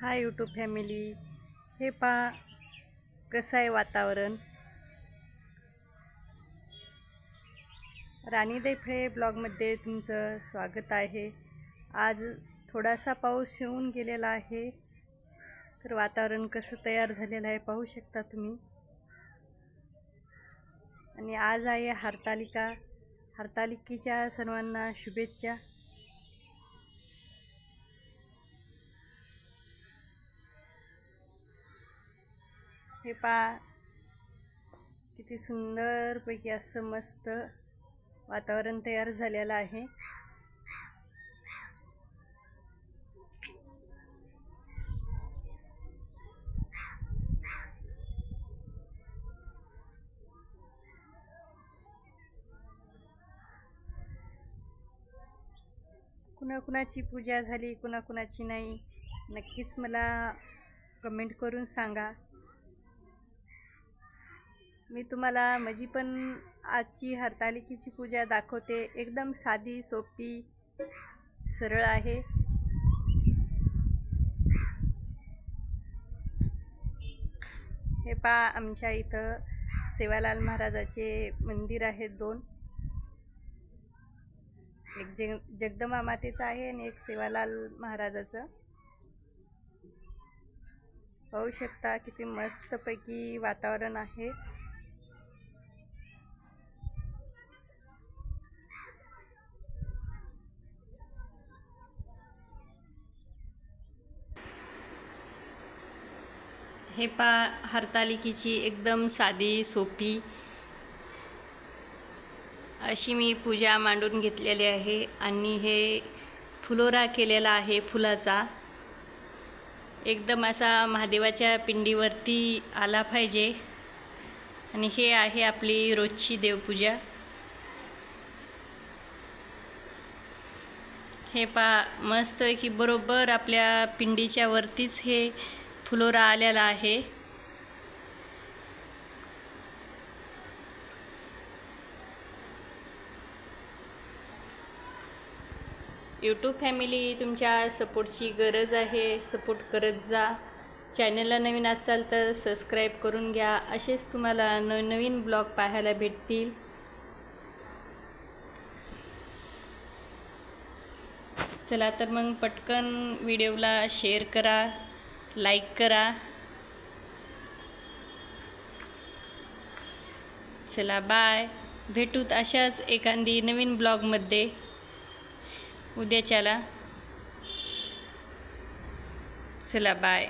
Hi YouTube family, हे पहा कसं आहे वातावरण। राणी दैफळे ब्लॉगमध्ये तुमचं स्वागत आहे। आज थोडासा पाऊस येऊन गेलेला आहे, तर वातावरण कसं तयार झालेलं आहे पाहू शकता तुम्ही। आणि आज आहे हरतालिका, हरतालिकेच्या सर्वांना शुभेच्छा। हे पहा किती सुंदर पैकी असं मस्त वातावरण तयार झालेलं आहे। कुणाकुणाची पूजा झाली, कुणाकुणाची नाही, नक्कीच मला कमेंट करून सांगा। मी तुम्हाला माझी पण आजची हरतालिकेची पूजा दाखवते। एकदम साधी सोपी सरळ आहे। हे पहा आमच्या इथं सेवालाल महाराजाचे मंदिर आहेत दोन, एक जगदंबा मातेचं आहे आणि एक सेवालाल महाराजाचं। पाहू शकता किती मस्त पैकी वातावरण आहे। हे पहा हरतालिकेची एकदम साधी सोपी अशी मी पूजा मांडून घेतलेली आहे। आणि हे फुलोरा केलेला आहे फुलाचा, एकदम असा महादेवाच्या पिंडीवरती आला पाहिजे। आणि हे आहे आपली रोजची देवपूजा। हे पहा मस्त की बरोबर आपल्या पिंडीच्या वरतीच हे फुलोरा आलेला आहे। यूट्यूब फॅमिली, तुमच्या सपोर्टची गरज आहे, सपोर्ट करत जा। चॅनलला नवीन असाल तर सबस्क्राईब करून घ्या, असेच तुम्हाला नवनवीन ब्लॉग पाहायला भेटतील। चला तर मग पटकन व्हिडिओला शेअर करा, लाईक करा। चला बाय, भेटूत अशाच एखादी नवीन ब्लॉगमध्ये उद्याच्याला। चला बाय।